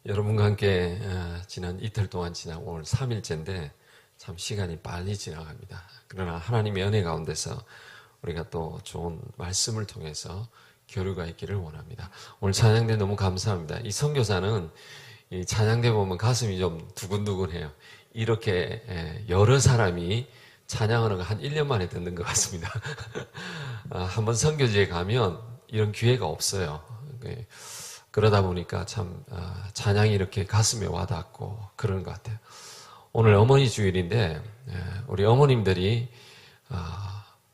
여러분과 함께 지난 이틀 동안 지난 오늘 3일째인데 참 시간이 빨리 지나갑니다. 그러나 하나님의 은혜 가운데서 우리가 또 좋은 말씀을 통해서 교류가 있기를 원합니다. 오늘 찬양대 너무 감사합니다. 이 선교사는 이 찬양대 보면 가슴이 좀 두근두근해요. 이렇게 여러 사람이 찬양하는 거 한 1년 만에 듣는 것 같습니다. 한번 선교지에 가면 이런 기회가 없어요. 그러다 보니까 참 찬양이 이렇게 가슴에 와닿고 그런 것 같아요. 오늘 어머니 주일인데 우리 어머님들이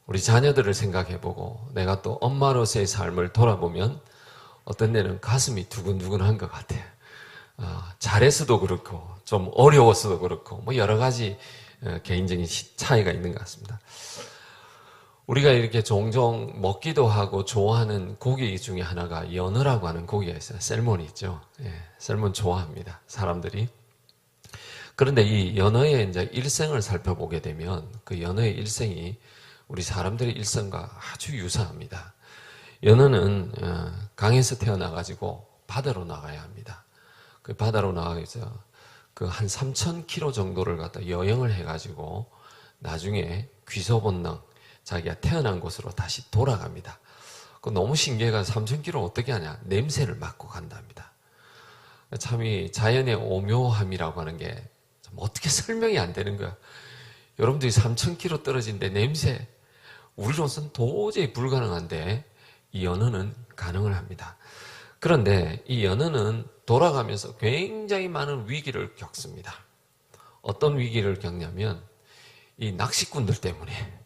우리 자녀들을 생각해보고 내가 또 엄마로서의 삶을 돌아보면 어떤 데는 가슴이 두근두근한 것 같아요. 잘해서도 그렇고 좀 어려웠어도 그렇고 뭐 여러 가지 개인적인 차이가 있는 것 같습니다. 우리가 이렇게 종종 먹기도 하고 좋아하는 고기 중에 하나가 연어라고 하는 고기가 있어요. 셀몬이 있죠. 셀몬 좋아합니다. 사람들이. 그런데 이 연어의 이제 일생을 살펴보게 되면 그 연어의 일생이 우리 사람들의 일생과 아주 유사합니다. 연어는 강에서 태어나가지고 바다로 나가야 합니다. 그 바다로 나가서 그 한 3,000km 정도를 갖다 여행을 해가지고 나중에 귀소본능 자기가 태어난 곳으로 다시 돌아갑니다. 그 너무 신기해가 3,000km 어떻게 하냐? 냄새를 맡고 간답니다. 참 이 자연의 오묘함이라고 하는 게 참 어떻게 설명이 안 되는 거야. 여러분들이 3,000km 떨어진데 냄새, 우리로서는 도저히 불가능한데 이 연어는 가능을 합니다. 그런데 이 연어는 돌아가면서 굉장히 많은 위기를 겪습니다. 어떤 위기를 겪냐면 이 낚시꾼들 때문에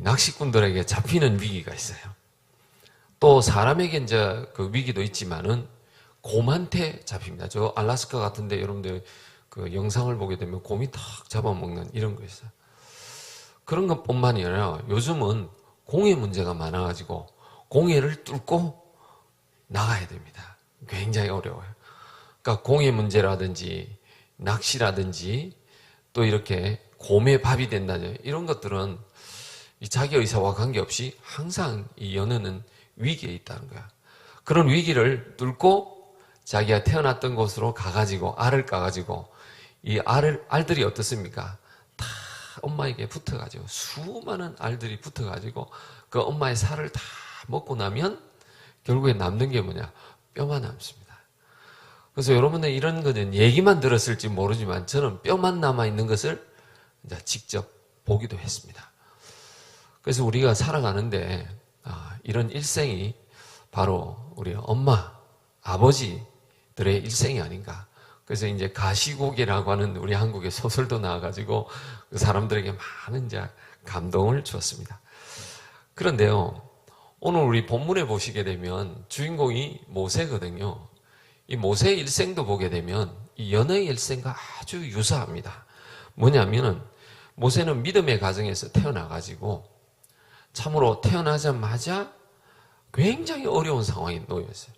낚시꾼들에게 잡히는 위기가 있어요. 또 사람에게 이제 그 위기도 있지만은 곰한테 잡힙니다. 저 알래스카 같은데 여러분들 그 영상을 보게 되면 곰이 탁 잡아먹는 이런 거 있어요. 그런 것뿐만이 아니라 요즘은 공해 문제가 많아가지고 공해를 뚫고 나가야 됩니다. 굉장히 어려워요. 그러니까 공해 문제라든지 낚시라든지 또 이렇게 곰의 밥이 된다든지 이런 것들은 자기 의사와 관계없이 항상 이 연어는 위기에 있다는 거야. 그런 위기를 뚫고 자기가 태어났던 곳으로 가가지고 알을 까가지고 이 알들이 어떻습니까? 다 엄마에게 붙어가지고 수많은 알들이 붙어가지고 그 엄마의 살을 다 먹고 나면 결국에 남는 게 뭐냐? 뼈만 남습니다. 그래서 여러분들 이런 거는 얘기만 들었을지 모르지만 저는 뼈만 남아있는 것을 이제 직접 보기도 했습니다. 그래서 우리가 살아가는데 이런 일생이 바로 우리 엄마, 아버지들의 일생이 아닌가. 그래서 이제 가시고기라고 하는 우리 한국의 소설도 나와가지고 그 사람들에게 많은 이제 감동을 주었습니다. 그런데요, 오늘 우리 본문에 보시게 되면 주인공이 모세거든요. 이 모세의 일생도 보게 되면 이 연어의 일생과 아주 유사합니다. 뭐냐면은 모세는 믿음의 가정에서 태어나가지고 참으로 태어나자마자 굉장히 어려운 상황에 놓였어요.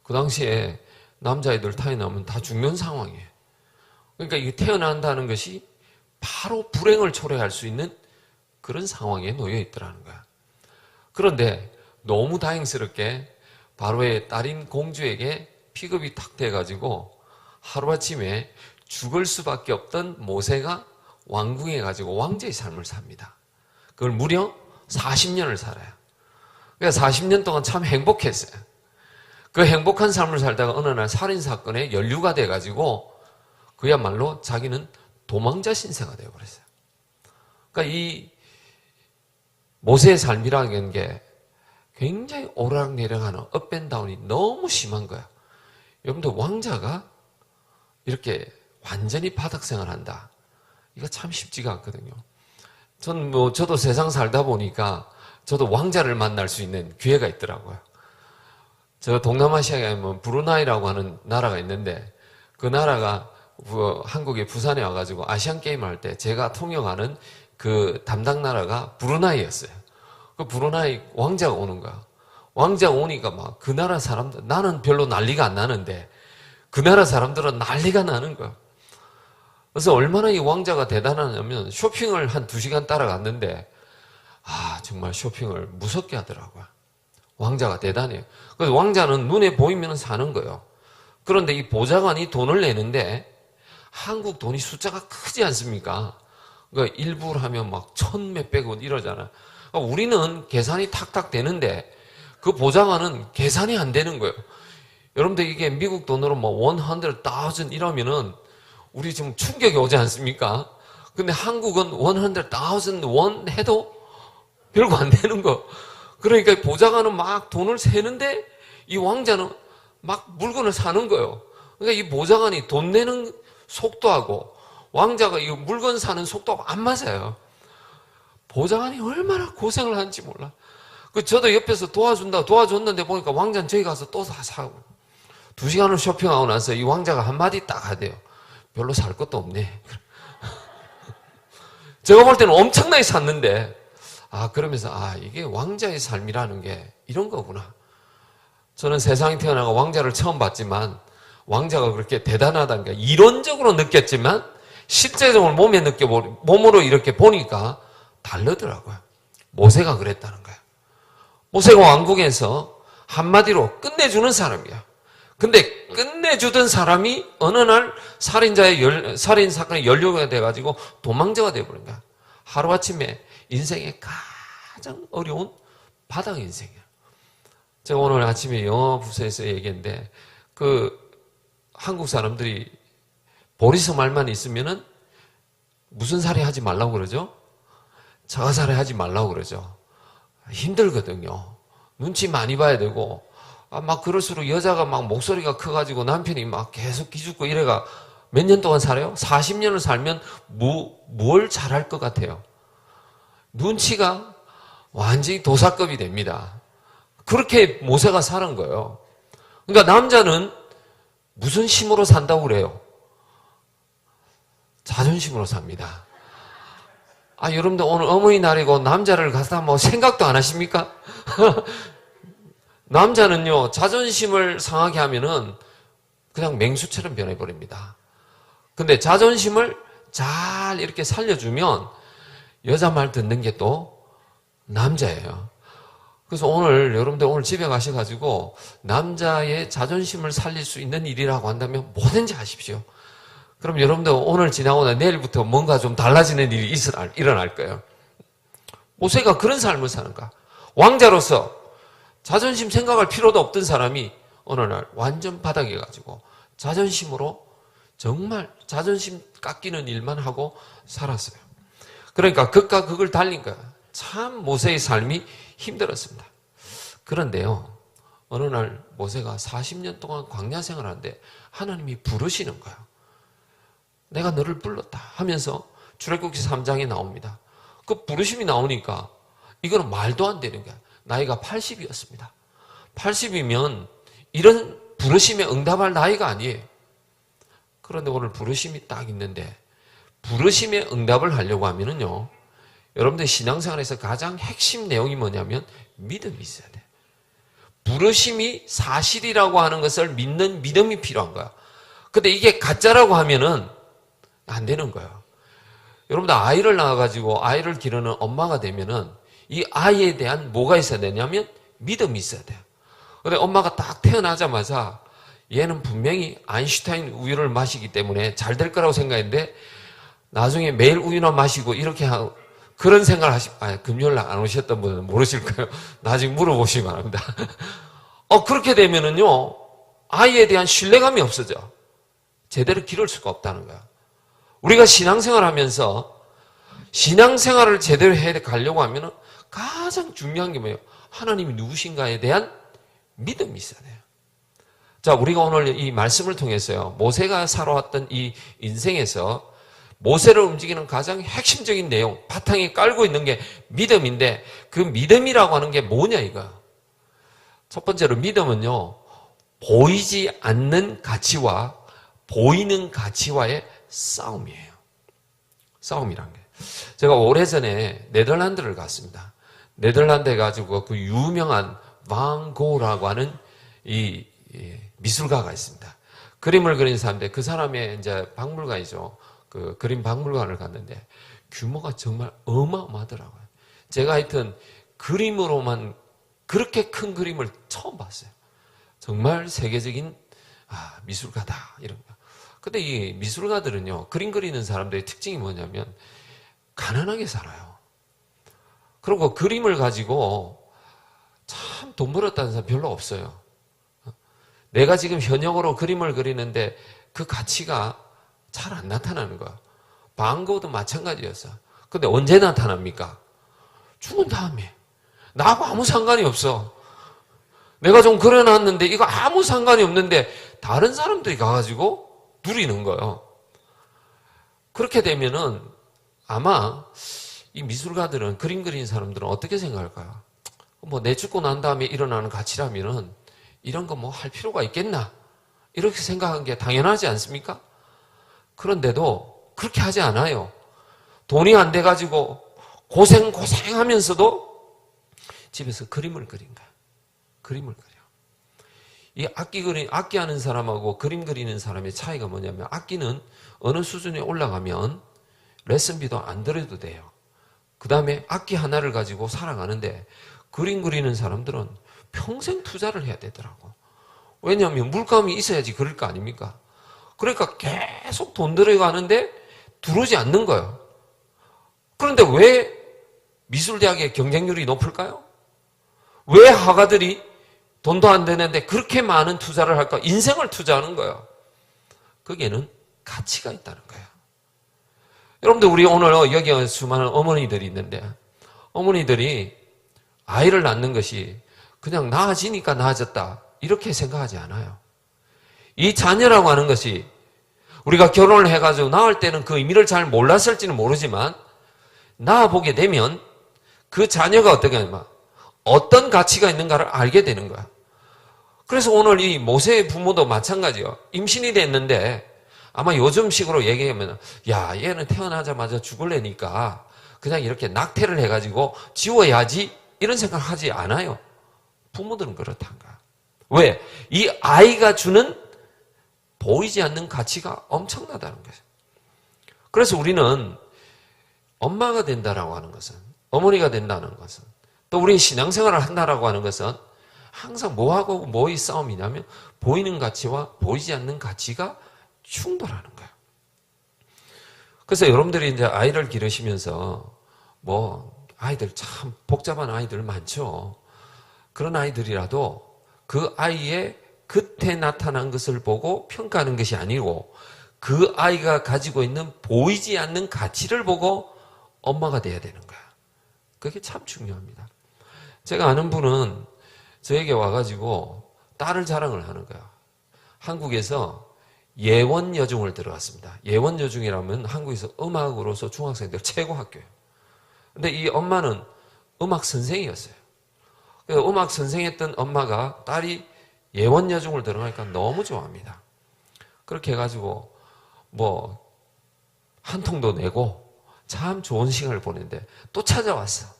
그 당시에 남자애들 태어나면 다 죽는 상황이에요. 그러니까 이게 태어난다는 것이 바로 불행을 초래할 수 있는 그런 상황에 놓여 있더라는 거야. 그런데 너무 다행스럽게 바로의 딸인 공주에게 픽업이 탁 돼가지고 하루아침에 죽을 수밖에 없던 모세가 왕궁에 가지고 왕자의 삶을 삽니다. 그걸 무려 40년을 살아요. 그러니까 40년 동안 참 행복했어요. 그 행복한 삶을 살다가 어느 날 살인사건에 연루가 돼가지고 그야말로 자기는 도망자 신세가 되어버렸어요. 그러니까 이 모세의 삶이라는 게 굉장히 오르락내리락하는 업앤다운이 너무 심한 거야. 여러분들 왕자가 이렇게 완전히 바닥생활한다. 이거 참 쉽지가 않거든요. 저도 세상 살다 보니까 저도 왕자를 만날 수 있는 기회가 있더라고요. 저 동남아시아에 가면 브루나이라고 하는 나라가 있는데 그 나라가 한국의 부산에 와가지고 아시안 게임 할 때 제가 통역하는 그 담당 나라가 브루나이였어요. 그 브루나이 왕자가 오는 거야. 왕자가 오니까 막 그 나라 사람들, 나는 별로 난리가 안 나는데 그 나라 사람들은 난리가 나는 거야. 그래서 얼마나 이 왕자가 대단하냐면 쇼핑을 한 2시간 따라갔는데 정말 쇼핑을 무섭게 하더라고요. 왕자가 대단해요. 그래서 왕자는 눈에 보이면 사는 거예요. 그런데 이 보좌관이 돈을 내는데 한국 돈이 숫자가 크지 않습니까? 그러니까 일부를 하면 막 1,000몇백 원 이러잖아. 그러니까 우리는 계산이 탁탁 되는데 그 보좌관은 계산이 안 되는 거예요. 여러분들 이게 미국 돈으로 뭐 100,000 이러면은 우리 지금 충격이 오지 않습니까? 근데 한국은 100,000 원 해도 별거 안 되는 거. 그러니까 보좌관은 막 돈을 세는데 이 왕자는 막 물건을 사는 거예요. 그러니까 이 보좌관이 돈 내는 속도하고 왕자가 이 물건 사는 속도가 안 맞아요. 보좌관이 얼마나 고생을 하는지 몰라. 저도 옆에서 도와줬는데 보니까 왕자는 저기 가서 또 다 사고. 2시간을 쇼핑하고 나서 이 왕자가 한마디 딱 하대요. 별로 살 것도 없네. 제가 볼 때는 엄청나게 샀는데, 그러면서, 이게 왕자의 삶이라는 게 이런 거구나. 저는 세상에 태어나고 왕자를 처음 봤지만, 왕자가 그렇게 대단하다는 게 이론적으로 느꼈지만, 실제적으로 몸으로 이렇게 보니까 다르더라고요. 모세가 그랬다는 거예요. 모세가 왕궁에서 한마디로 끝내주는 사람이야. 근데 끝내주던 사람이 어느 날 살인 사건에 연루가 돼가지고 도망자가 돼버린 거야. 하루아침에 인생의 가장 어려운 바닥 인생이야. 제가 오늘 아침에 영어 부서에서 얘기했는데 한국 사람들이 보리스 말만 있으면은 무슨 살이 하지 말라고 그러죠? 자가살이 하지 말라고 그러죠. 힘들거든요. 눈치 많이 봐야 되고 막 그럴수록 여자가 막 목소리가 커가지고 남편이 막 계속 기죽고 이래가 몇 년 동안 살아요? 40년을 살면 뭘 잘할 것 같아요? 눈치가 완전히 도사급이 됩니다. 그렇게 모세가 사는 거예요. 그러니까 남자는 무슨 힘으로 산다고 그래요? 자존심으로 삽니다. 여러분들 오늘 어머니날이고 남자를 갖다 뭐 생각도 안 하십니까? 남자는요, 자존심을 상하게 하면은 그냥 맹수처럼 변해버립니다. 근데 자존심을 잘 이렇게 살려주면 여자 말 듣는 게 또 남자예요. 그래서 여러분들 오늘 집에 가셔가지고 남자의 자존심을 살릴 수 있는 일이라고 한다면 뭐든지 하십시오. 그럼 여러분들 오늘 지나고 나 내일부터 뭔가 좀 달라지는 일이 일어날 거예요. 모세가 그런 삶을 사는가? 왕자로서 자존심 생각할 필요도 없던 사람이 어느 날 완전 바닥에 가지고 자존심으로 정말 자존심 깎이는 일만 하고 살았어요. 그러니까 극과 극을 달린 거야. 참 모세의 삶이 힘들었습니다. 그런데요, 어느 날 모세가 40년 동안 광야 생활하는데 하나님이 부르시는 거야. 내가 너를 불렀다 하면서 출애굽기 3장에 나옵니다. 그 부르심이 나오니까 이거는 말도 안 되는 거야. 나이가 80이었습니다. 80이면 이런 부르심에 응답할 나이가 아니에요. 그런데 오늘 부르심이 딱 있는데 부르심에 응답을 하려고 하면은요, 여러분들 신앙생활에서 가장 핵심 내용이 뭐냐면 믿음이 있어야 돼요. 부르심이 사실이라고 하는 것을 믿는 믿음이 필요한 거야. 근데 이게 가짜라고 하면은 안 되는 거예요. 여러분들 아이를 낳아가지고 아이를 기르는 엄마가 되면은 이 아이에 대한 뭐가 있어야 되냐면 믿음이 있어야 돼요. 근데 엄마가 딱 태어나자마자 얘는 분명히 아인슈타인 우유를 마시기 때문에 잘 될 거라고 생각했는데 나중에 매일 우유나 마시고 이렇게 하고 그런 생각을 금요일 날 안 오셨던 분은 모르실 거예요. 나중에 물어보시기 바랍니다. 그렇게 되면은요, 아이에 대한 신뢰감이 없어져. 제대로 기를 수가 없다는 거야. 우리가 신앙생활 하면서 신앙생활을 제대로 해 가려고 하면은 가장 중요한 게 뭐예요? 하나님이 누구신가에 대한 믿음이 있어야 돼요. 자, 우리가 오늘 이 말씀을 통해서요, 모세가 살아왔던 이 인생에서 모세를 움직이는 가장 핵심적인 내용, 바탕에 깔고 있는 게 믿음인데 그 믿음이라고 하는 게 뭐냐 이거야. 첫 번째로 믿음은요, 보이지 않는 가치와 보이는 가치와의 싸움이에요. 싸움이란 게. 제가 오래전에 네덜란드를 갔습니다. 네덜란드에 가지고 그 유명한 반 고라고 하는 이 미술가가 있습니다. 그림을 그린 사람인데 그 사람의 이제 박물관이죠. 그 그림 박물관을 갔는데 규모가 정말 어마어마하더라고요. 제가 하여튼 그림으로만 그렇게 큰 그림을 처음 봤어요. 정말 세계적인 아, 미술가다. 이런 거. 근데 이 미술가들은요, 그림 그리는 사람들의 특징이 뭐냐면, 가난하게 살아요. 그리고 그림을 가지고 참 돈 벌었다는 사람 별로 없어요. 내가 지금 현역으로 그림을 그리는데 그 가치가 잘 안 나타나는 거야. 반고도 마찬가지였어. 근데 언제 나타납니까? 죽은 다음에. 나하고 아무 상관이 없어. 내가 좀 그려놨는데 이거 아무 상관이 없는데 다른 사람들이 가가지고 누리는 거예요. 그렇게 되면은 아마 이 미술가들은, 그림 그리는 사람들은 어떻게 생각할까요? 뭐 내 죽고 난 다음에 일어나는 가치라면은 이런 거 뭐 할 필요가 있겠나? 이렇게 생각한 게 당연하지 않습니까? 그런데도 그렇게 하지 않아요. 돈이 안 돼가지고 고생하면서도 집에서 그림을 그린 거야. 그림을 그려. 이 악기 하는 사람하고 그림 그리는 사람의 차이가 뭐냐면, 악기는 어느 수준에 올라가면 레슨비도 안 들여도 돼요. 그 다음에 악기 하나를 가지고 살아가는데, 그림 그리는 사람들은 평생 투자를 해야 되더라고. 왜냐하면 물감이 있어야지 그릴 거 아닙니까? 그러니까 계속 돈 들어가는데 들어오지 않는 거예요. 그런데 왜 미술대학의 경쟁률이 높을까요? 왜 화가들이 돈도 안 되는데 그렇게 많은 투자를 할까? 인생을 투자하는 거예요. 거기에는 가치가 있다는 거예요. 여러분들, 우리 오늘 여기 수많은 어머니들이 있는데, 어머니들이 아이를 낳는 것이 그냥 나아지니까 나아졌다, 이렇게 생각하지 않아요. 이 자녀라고 하는 것이, 우리가 결혼을 해가지고 낳을 때는 그 의미를 잘 몰랐을지는 모르지만, 낳아보게 되면 그 자녀가 어떻게 하냐면 어떤 가치가 있는가를 알게 되는 거야. 그래서 오늘 이 모세의 부모도 마찬가지예요. 임신이 됐는데 아마 요즘식으로 얘기하면, 야, 얘는 태어나자마자 죽을래니까 그냥 이렇게 낙태를 해가지고 지워야지, 이런 생각하지 않아요. 부모들은 그렇다는 거야. 왜? 이 아이가 주는 보이지 않는 가치가 엄청나다는 거예요. 그래서 우리는 엄마가 된다라고 하는 것은, 어머니가 된다는 것은, 또 우리 신앙생활을 한다라고 하는 것은 항상 뭐하고 뭐의 싸움이냐면, 보이는 가치와 보이지 않는 가치가 충돌하는 거예요. 그래서 여러분들이 이제 아이를 기르시면서, 뭐 아이들 참 복잡한 아이들 많죠. 그런 아이들이라도 그 아이의 겉에 나타난 것을 보고 평가하는 것이 아니고, 그 아이가 가지고 있는 보이지 않는 가치를 보고 엄마가 돼야 되는 거야. 그게 참 중요합니다. 제가 아는 분은 저에게 와가지고 딸을 자랑을 하는 거야. 한국에서 예원여중을 들어갔습니다. 예원여중이라면 한국에서 음악으로서 중학생들 최고 학교예요. 근데 이 엄마는 음악 선생이었어요. 그래서 음악 선생했던 엄마가 딸이 예원여중을 들어가니까 너무 좋아합니다. 그렇게 해가지고 뭐 한 통도 내고 참 좋은 시간을 보냈는데, 또 찾아왔어.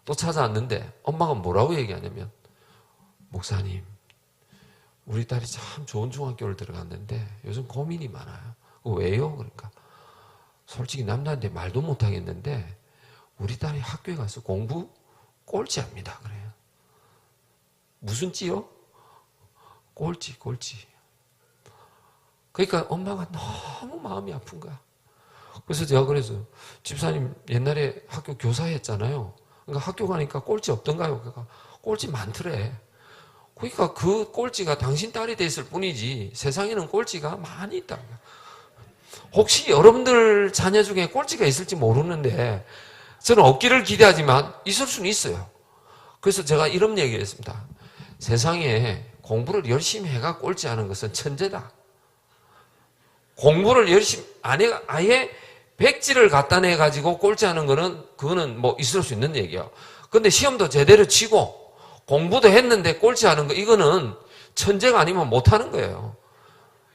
또 찾아왔는데 엄마가 뭐라고 얘기하냐면, 목사님, 우리 딸이 참 좋은 중학교를 들어갔는데 요즘 고민이 많아요. 왜요? 그러니까, 솔직히 남자한테 말도 못하겠는데 우리 딸이 학교에 가서 공부 꼴찌합니다. 그래요. 무슨 찌요? 꼴찌. 그러니까 엄마가 너무 마음이 아픈 거야. 그래서 제가 그래서, 집사님 옛날에 학교 교사했잖아요. 그러니까 학교 가니까 꼴찌 없던가요? 그러니까 꼴찌 많더래. 그러니까 그 꼴찌가 당신 딸이 됐을 뿐이지 세상에는 꼴찌가 많이 있다. 혹시 여러분들 자녀 중에 꼴찌가 있을지 모르는데 저는 없기를 기대하지만 있을 수는 있어요. 그래서 제가 이런 얘기를 했습니다. 세상에 공부를 열심히 해가 꼴찌하는 것은 천재다. 공부를 열심히 안 해, 아예 백지를 갖다 내가지고 꼴찌하는 거는, 그거는 뭐 있을 수 있는 얘기야. 근데 시험도 제대로 치고 공부도 했는데 꼴찌하는 거, 이거는 천재가 아니면 못하는 거예요.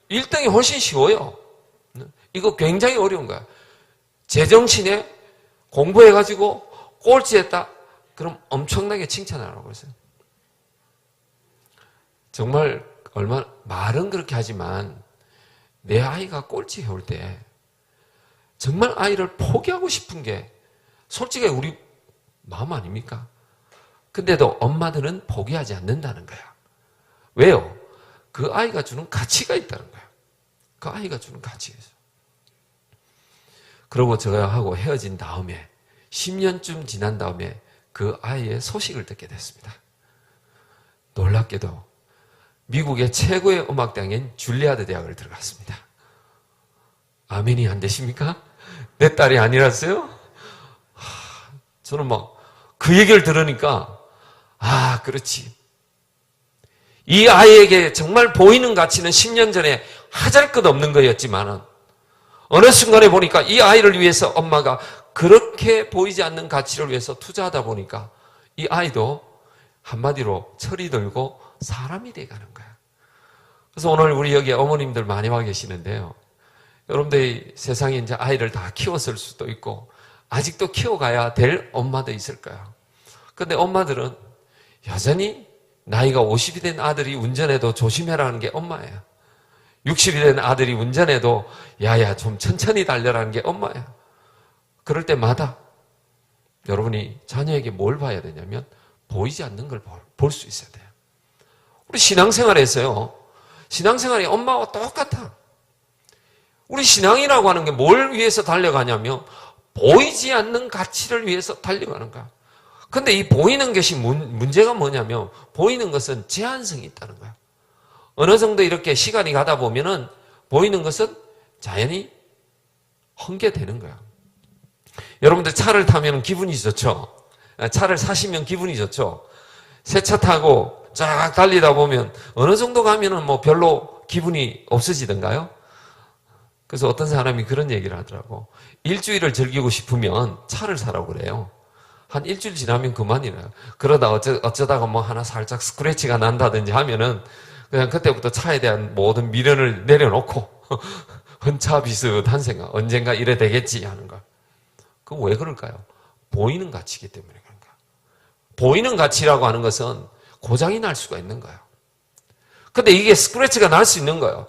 1등이 훨씬 쉬워요. 이거 굉장히 어려운 거야. 제정신에 공부해가지고 꼴찌했다? 그럼 엄청나게 칭찬하라고 그랬어요. 정말 말은 그렇게 하지만 내 아이가 꼴찌 해올 때 정말 아이를 포기하고 싶은 게 솔직히 우리 마음 아닙니까? 근데도 엄마들은 포기하지 않는다는 거야. 왜요? 그 아이가 주는 가치가 있다는 거예요. 그 아이가 주는 가치가 있어요. 그러고 저하고 헤어진 다음에 10년쯤 지난 다음에 그 아이의 소식을 듣게 됐습니다. 놀랍게도 미국의 최고의 음악대학인 줄리아드 대학을 들어갔습니다. 아멘이 안 되십니까? 내 딸이 아니랐어요? 저는 막 그 얘기를 들으니까 그렇지. 이 아이에게 정말 보이는 가치는 10년 전에 하잘것없는 거였지만 어느 순간에 보니까 이 아이를 위해서 엄마가 그렇게 보이지 않는 가치를 위해서 투자하다 보니까 이 아이도 한마디로 철이 들고 사람이 돼가는 거야. 그래서 오늘 우리 여기 어머님들 많이 와 계시는데요. 여러분들이 세상에 이제 아이를 다 키웠을 수도 있고 아직도 키워가야 될 엄마도 있을 거야. 근데 엄마들은 여전히 나이가 50이 된 아들이 운전해도 조심해라는 게 엄마예요. 60이 된 아들이 운전해도 야야 좀 천천히 달려라는 게 엄마예요. 그럴 때마다 여러분이 자녀에게 뭘 봐야 되냐면 보이지 않는 걸 볼 수 있어야 돼요. 우리 신앙생활에서요. 신앙생활이 엄마와 똑같아. 우리 신앙이라고 하는 게 뭘 위해서 달려가냐면 보이지 않는 가치를 위해서 달려가는 거야. 근데 이 보이는 것이 문제가 뭐냐면 보이는 것은 제한성이 있다는 거야. 어느 정도 이렇게 시간이 가다 보면은 보이는 것은 자연히 헛개되는 거야. 여러분들 차를 타면 기분이 좋죠? 차를 사시면 기분이 좋죠? 새 차 타고 쫙 달리다 보면 어느 정도 가면은 뭐 별로 기분이 없어지던가요? 그래서 어떤 사람이 그런 얘기를 하더라고. 일주일을 즐기고 싶으면 차를 사라고 그래요. 한 일주일 지나면 그만이래요. 그러다 어쩌다가 뭐 하나 살짝 스크래치가 난다든지 하면은 그냥 그때부터 차에 대한 모든 미련을 내려놓고 헌차 비슷한 생각, 언젠가 이래 되겠지 하는 거. 그건 왜 그럴까요? 보이는 가치이기 때문에 그런가. 보이는 가치라고 하는 것은 고장이 날 수가 있는 거예요. 근데 이게 스크래치가 날 수 있는 거예요.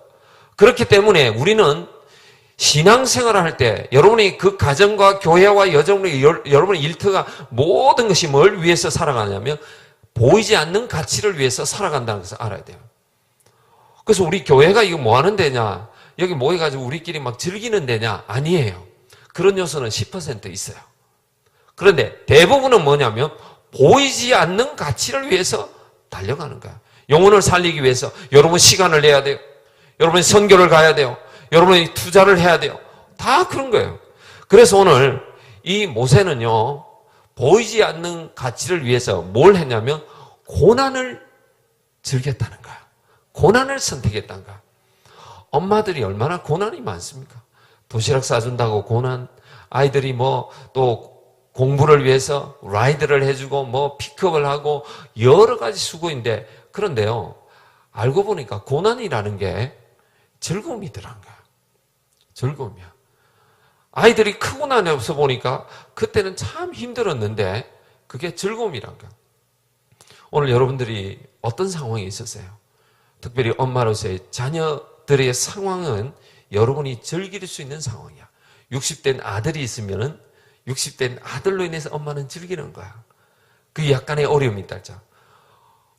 그렇기 때문에 우리는 신앙생활을 할 때 여러분이 그 가정과 교회와 여러분의 일터가 모든 것이 뭘 위해서 살아가냐면 보이지 않는 가치를 위해서 살아간다는 것을 알아야 돼요. 그래서 우리 교회가 이거 뭐 하는 데냐? 여기 모여가지고 우리끼리 막 즐기는 데냐? 아니에요. 그런 요소는 10% 있어요. 그런데 대부분은 뭐냐면 보이지 않는 가치를 위해서 달려가는 거야. 영혼을 살리기 위해서 여러분 시간을 내야 돼요. 여러분이 선교를 가야 돼요. 여러분이 투자를 해야 돼요. 다 그런 거예요. 그래서 오늘 이 모세는요, 보이지 않는 가치를 위해서 뭘 했냐면 고난을 즐겼다는 거야. 고난을 선택했다는 거야. 엄마들이 얼마나 고난이 많습니까? 도시락 싸준다고 고난, 아이들이 뭐 또 공부를 위해서 라이드를 해주고 뭐 픽업을 하고 여러 가지 수고인데, 그런데요, 알고 보니까 고난이라는 게 즐거움이더란 거야. 즐거움이야. 아이들이 크고 나서 보니까 그때는 참 힘들었는데 그게 즐거움이란 거야. 오늘 여러분들이 어떤 상황에 있었어요? 특별히 엄마로서의 자녀들의 상황은 여러분이 즐길 수 있는 상황이야. 60된 아들이 있으면은 60된 아들로 인해서 엄마는 즐기는 거야. 그 약간의 어려움이 있다.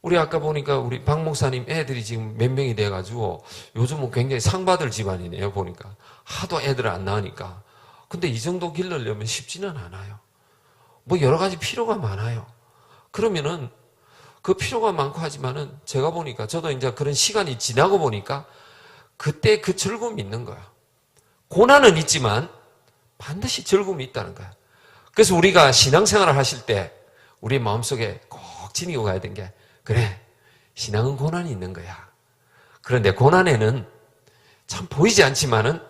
우리 아까 보니까 우리 박 목사님 애들이 지금 몇 명이 돼가지고 요즘은 굉장히 상받을 집안이네요. 보니까 하도 애들 안 낳으니까. 근데 이 정도 기르려면 쉽지는 않아요. 뭐 여러 가지 필요가 많아요. 그러면은 그 필요가 많고 하지만은 제가 보니까 저도 이제 그런 시간이 지나고 보니까 그때 그 즐거움이 있는 거야. 고난은 있지만 반드시 즐거움이 있다는 거야. 그래서 우리가 신앙생활을 하실 때 우리 마음속에 꼭 지니고 가야 되는 게, 그래, 신앙은 고난이 있는 거야. 그런데 고난에는 참 보이지 않지만은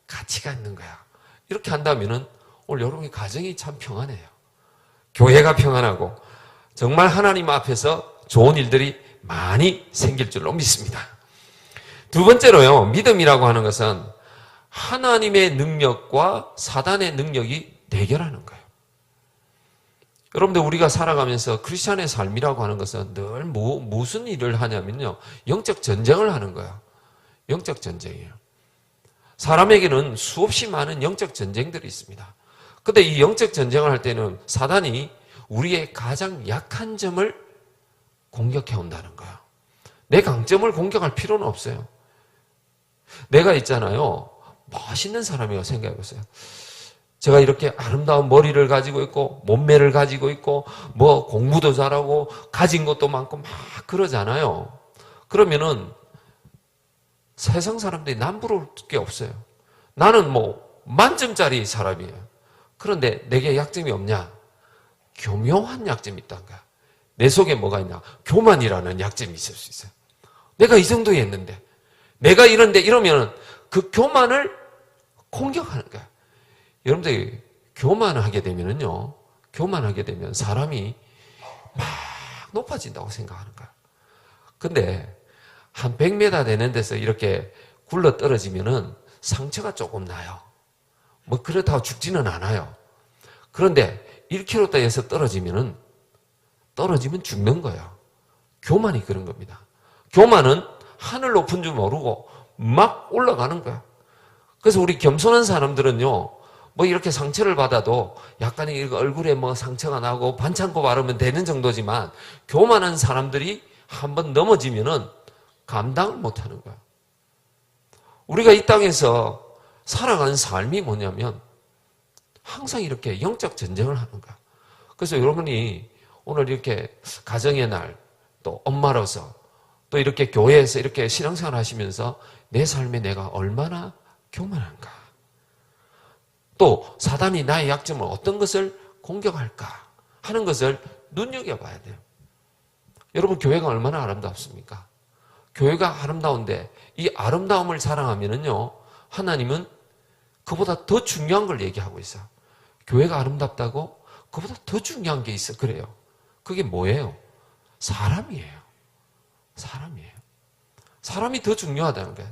가치가 있는 거야. 이렇게 한다면은 오늘 여러분의 가정이 참 평안해요. 교회가 평안하고 정말 하나님 앞에서 좋은 일들이 많이 생길 줄로 믿습니다. 두 번째로요, 믿음이라고 하는 것은 하나님의 능력과 사단의 능력이 대결하는 거예요. 여러분들, 우리가 살아가면서 크리스찬의 삶이라고 하는 것은 늘 무슨 일을 하냐면요, 영적 전쟁을 하는 거야. 영적 전쟁이에요. 사람에게는 수없이 많은 영적 전쟁들이 있습니다. 근데 이 영적 전쟁을 할 때는 사단이 우리의 가장 약한 점을 공격해 온다는 거야. 내 강점을 공격할 필요는 없어요. 내가 있잖아요. 멋있는 사람이라고 생각해 보세요. 제가 이렇게 아름다운 머리를 가지고 있고 몸매를 가지고 있고 뭐 공부도 잘하고 가진 것도 많고 막 그러잖아요. 그러면은 세상 사람들이 남 부러울 게 없어요. 나는 뭐 만점짜리 사람이에요. 그런데 내게 약점이 없냐? 교묘한 약점이 있다는 거야. 내 속에 뭐가 있냐? 교만이라는 약점이 있을 수 있어요. 내가 이 정도에 있는데 내가 이런데 이러면 그 교만을 공격하는 거야. 여러분들이 교만하게 되면은요, 교만하게 되면 사람이 막 높아진다고 생각하는 거야. 근데 한 100m 되는 데서 이렇게 굴러 떨어지면은 상처가 조금 나요. 뭐 그렇다고 죽지는 않아요. 그런데 1km에서 떨어지면 죽는 거예요. 교만이 그런 겁니다. 교만은 하늘 높은 줄 모르고 막 올라가는 거야. 그래서 우리 겸손한 사람들은요, 뭐 이렇게 상처를 받아도 약간 얼굴에 뭐 상처가 나고 반창고 바르면 되는 정도지만 교만한 사람들이 한번 넘어지면은 감당을 못 하는 거야. 우리가 이 땅에서 살아가는 삶이 뭐냐면 항상 이렇게 영적 전쟁을 하는 거야. 그래서 여러분이 오늘 이렇게 가정의 날, 또 엄마로서, 또 이렇게 교회에서 이렇게 신앙생활 하시면서 내 삶에 내가 얼마나 교만한가. 또 사단이 나의 약점을 어떤 것을 공격할까 하는 것을 눈여겨봐야 돼요. 여러분, 교회가 얼마나 아름답습니까? 교회가 아름다운데 이 아름다움을 자랑하면은요, 하나님은 그보다 더 중요한 걸 얘기하고 있어요. 교회가 아름답다고? 그보다 더 중요한 게 있어. 그래요. 그게 뭐예요? 사람이에요. 사람이에요. 사람이 더 중요하다는 거예요.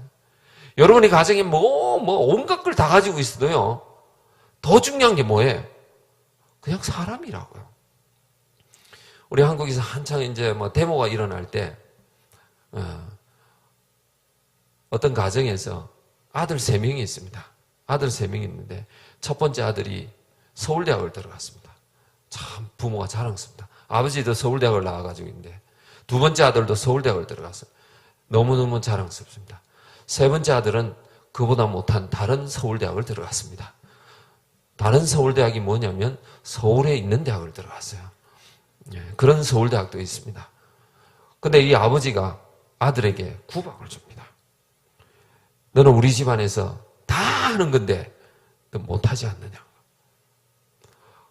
여러분이 가정에 온갖 걸 다 가지고 있어도요, 더 중요한 게 뭐예요? 그냥 사람이라고요. 우리 한국에서 한창 이제 뭐 데모가 일어날 때, 어떤 가정에서 아들 3명이 있습니다. 아들 3명이 있는데, 첫 번째 아들이 서울대학을 들어갔습니다. 참 부모가 자랑스럽다. 아버지도 서울대학을 나와가지고 있는데, 두 번째 아들도 서울대학을 들어갔어요. 너무너무 자랑스럽습니다. 세 번째 아들은 그보다 못한 다른 서울대학을 들어갔습니다. 다른 서울대학이 뭐냐면 서울에 있는 대학을 들어갔어요. 그런 서울대학도 있습니다. 근데 이 아버지가 아들에게 구박을 줍니다. 너는 우리 집안에서 다 하는 건데 너 못하지 않느냐.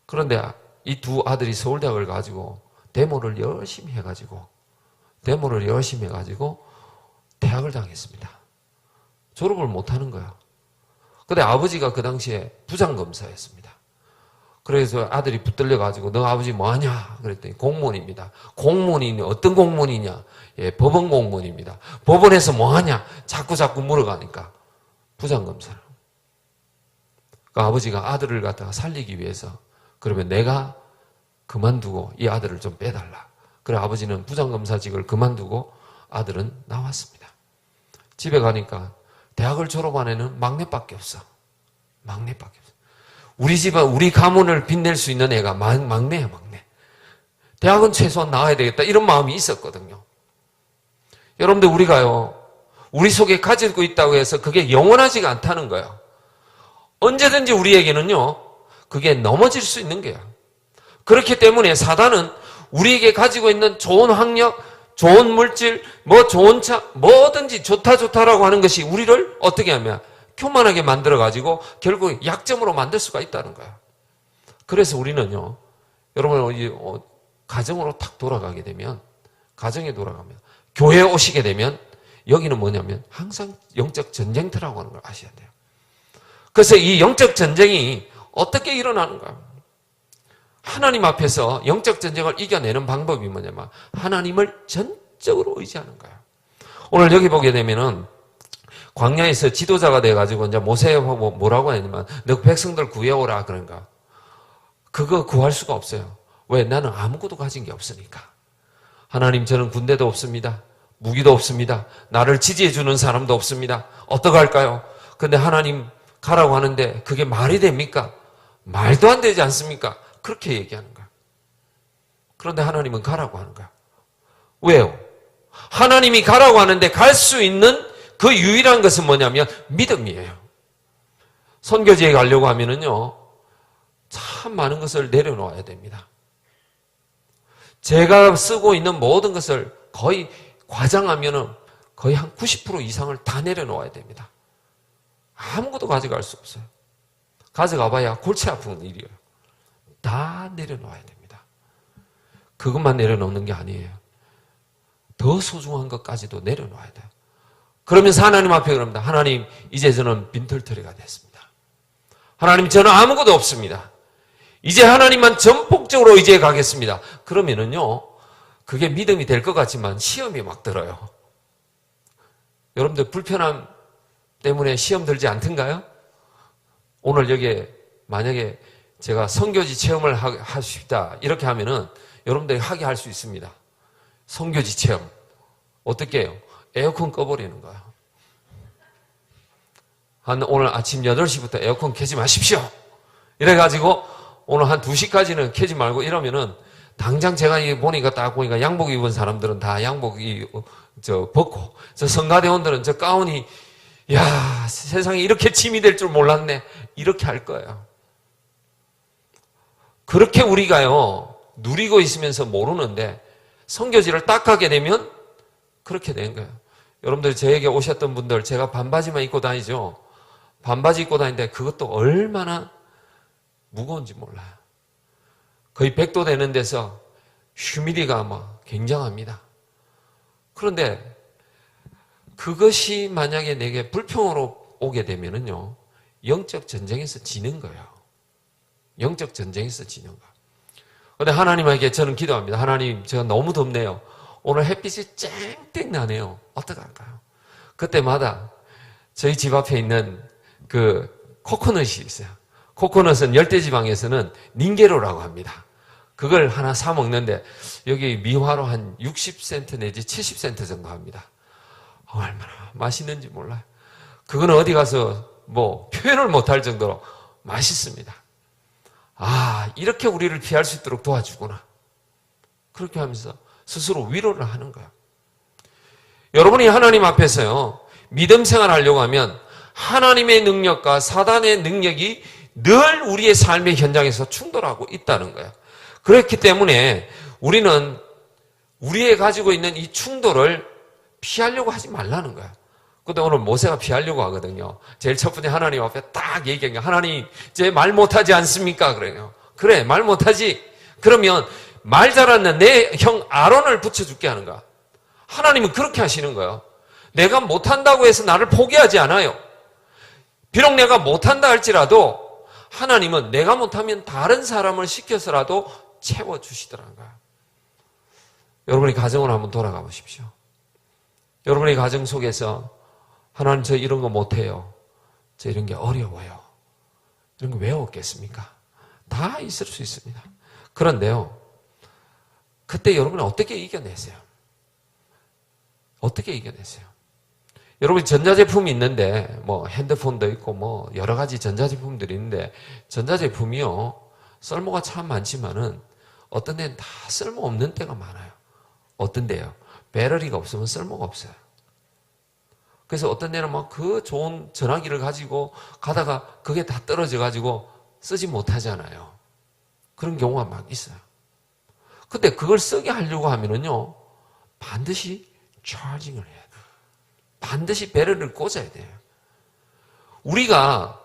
그런데 이 두 아들이 서울대학을 가지고 데모를 열심히 해가지고 대학을 당했습니다. 졸업을 못하는 거야. 근데 아버지가 그 당시에 부장검사였습니다. 그래서 아들이 붙들려가지고 너 아버지 뭐하냐? 그랬더니 공무원입니다. 공무원이 어떤 공무원이냐? 예, 법원 공무원입니다. 법원에서 뭐하냐? 자꾸 물어가니까 부장검사를. 그 아버지가 아들을 갖다가 살리기 위해서 그러면 내가 그만두고 이 아들을 좀 빼달라. 그래 아버지는 부장검사직을 그만두고 아들은 나왔습니다. 집에 가니까 대학을 졸업한 애는 막내밖에 없어. 막내밖에 없어. 우리 집안, 우리 가문을 빛낼 수 있는 애가 막내야, 막내. 대학은 최소한 나와야 되겠다. 이런 마음이 있었거든요. 여러분들, 우리가요, 우리 속에 가지고 있다고 해서 그게 영원하지가 않다는 거예요. 언제든지 우리에게는요, 그게 넘어질 수 있는 거야. 그렇기 때문에 사단은 우리에게 가지고 있는 좋은 학력, 좋은 물질, 좋은 차, 뭐든지 좋다라고 하는 것이 우리를 어떻게 하면 교만하게 만들어가지고 결국 약점으로 만들 수가 있다는 거야. 그래서 우리는요, 여러분, 가정으로 탁 돌아가게 되면, 가정에 돌아가면, 교회에 오시게 되면, 여기는 뭐냐면 항상 영적 전쟁터라고 하는 걸 아셔야 돼요. 그래서 이 영적 전쟁이 어떻게 일어나는 거야? 하나님 앞에서 영적 전쟁을 이겨내는 방법이 뭐냐면 하나님을 전적으로 의지하는 거예요. 오늘 여기 보게 되면은 광야에서 지도자가 돼가지고 이제 모세하고 뭐라고 하냐면 너 백성들 구해오라 그런가. 그거 구할 수가 없어요. 왜? 나는 아무것도 가진 게 없으니까. 하나님, 저는 군대도 없습니다. 무기도 없습니다. 나를 지지해주는 사람도 없습니다. 어떡할까요? 근데 하나님 가라고 하는데 그게 말이 됩니까? 말도 안 되지 않습니까? 그렇게 얘기하는 거야. 그런데 하나님은 가라고 하는 거야. 왜요? 하나님이 가라고 하는데 갈 수 있는 그 유일한 것은 뭐냐면 믿음이에요. 선교지에 가려고 하면은요, 참 많은 것을 내려놓아야 됩니다. 제가 쓰고 있는 모든 것을 거의 과장하면은 거의 한 90% 이상을 다 내려놓아야 됩니다. 아무것도 가져갈 수 없어요. 가져가봐야 골치 아픈 일이에요. 다 내려놓아야 됩니다. 그것만 내려놓는 게 아니에요. 더 소중한 것까지도 내려놓아야 돼요. 그러면서 하나님 앞에 그럽니다. 하나님, 이제 저는 빈털터리가 됐습니다. 하나님, 저는 아무것도 없습니다. 이제 하나님만 전폭적으로 의지해 가겠습니다. 그러면은요, 그게 믿음이 될 것 같지만 시험이 막 들어요. 여러분들 불편함 때문에 시험 들지 않던가요? 오늘 여기에 만약에 제가 선교지 체험을 하십시다 이렇게 하면은 여러분들이 하게 할 수 있습니다. 선교지 체험. 어떻게 해요? 에어컨 꺼버리는 거야. 오늘 아침 8시부터 에어컨 켜지 마십시오. 이래가지고 오늘 한 2시까지는 켜지 말고 이러면은 당장 제가 보니까 딱 보니까 양복 입은 사람들은 다 양복 벗고 저 성가대원들은 저 가운이 야, 세상에 이렇게 짐이 될 줄 몰랐네. 이렇게 할 거예요. 그렇게 우리가요, 누리고 있으면서 모르는데 선교지를 딱 가게 되면 그렇게 된 거예요. 여러분들 저에게 오셨던 분들 제가 반바지만 입고 다니죠. 반바지 입고 다니는데 그것도 얼마나 무거운지 몰라요. 거의 100도 되는 데서 휴미디가 막 굉장합니다. 그런데 그것이 만약에 내게 불평으로 오게 되면은요, 영적 전쟁에서 지는 거예요. 영적 전쟁에서 지는 거예요. 근데 하나님에게 저는 기도합니다. 하나님, 제가 너무 덥네요. 오늘 햇빛이 쨍쨍 나네요. 어떡할까요? 그때마다 저희 집 앞에 있는 그 코코넛이 있어요. 코코넛은 열대지방에서는 닌게로라고 합니다. 그걸 하나 사 먹는데 여기 미화로 한 60센트 내지 70센트 정도 합니다. 얼마나 맛있는지 몰라요. 그거는 어디 가서 뭐 표현을 못할 정도로 맛있습니다. 아, 이렇게 우리를 피할 수 있도록 도와주구나. 그렇게 하면서 스스로 위로를 하는 거예요. 여러분이 하나님 앞에서요, 믿음 생활하려고 하면 하나님의 능력과 사단의 능력이 늘 우리의 삶의 현장에서 충돌하고 있다는 거예요. 그렇기 때문에 우리는 우리의 가지고 있는 이 충돌을 피하려고 하지 말라는 거야. 근데 오늘 모세가 피하려고 하거든요. 제일 첫 번째 하나님 앞에 딱 얘기한 게, 하나님, 제 말 못하지 않습니까? 그래요. 그래, 말 못하지. 그러면 말 잘하는 내 형 아론을 붙여줄게 하는 거야. 하나님은 그렇게 하시는 거예요. 내가 못한다고 해서 나를 포기하지 않아요. 비록 내가 못한다 할지라도 하나님은 내가 못하면 다른 사람을 시켜서라도 채워주시더라는 거야. 여러분의 가정으로 한번 돌아가 보십시오. 여러분의 가정 속에서 하나님, 저 이런 거 못해요. 저 이런 게 어려워요. 이런 거 왜 없겠습니까? 다 있을 수 있습니다. 그런데요, 그때 여러분은 어떻게 이겨내세요? 어떻게 이겨내세요? 여러분, 전자제품이 있는데, 뭐 핸드폰도 있고 뭐 여러 가지 전자제품들이 있는데, 전자제품이요, 쓸모가 참 많지만은 어떤 데는 다 쓸모없는 때가 많아요. 어떤 데요? 배터리가 없으면 쓸모가 없어요. 그래서 어떤 데는 막 그 좋은 전화기를 가지고 가다가 그게 다 떨어져 가지고 쓰지 못하잖아요. 그런 경우가 막 있어요. 근데 그걸 쓰게 하려고 하면은요, 반드시 차징을 해야 돼요. 반드시 배터리를 꽂아야 돼요. 우리가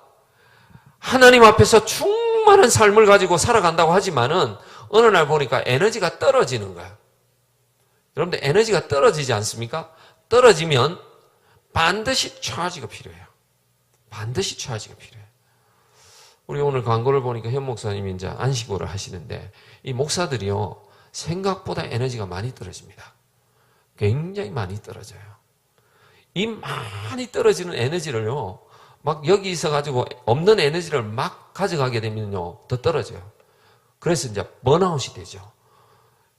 하나님 앞에서 충만한 삶을 가지고 살아간다고 하지만은 어느 날 보니까 에너지가 떨어지는 거야. 여러분들 에너지가 떨어지지 않습니까? 떨어지면 반드시 차지가 필요해요. 반드시 차지가 필요해요. 우리 오늘 광고를 보니까 현 목사님이 이제 안식오를 하시는데, 이 목사들이요, 생각보다 에너지가 많이 떨어집니다. 굉장히 많이 떨어져요. 이 많이 떨어지는 에너지를요, 막 여기 있어가지고 없는 에너지를 막 가져가게 되면요, 더 떨어져요. 그래서 이제 번아웃이 되죠.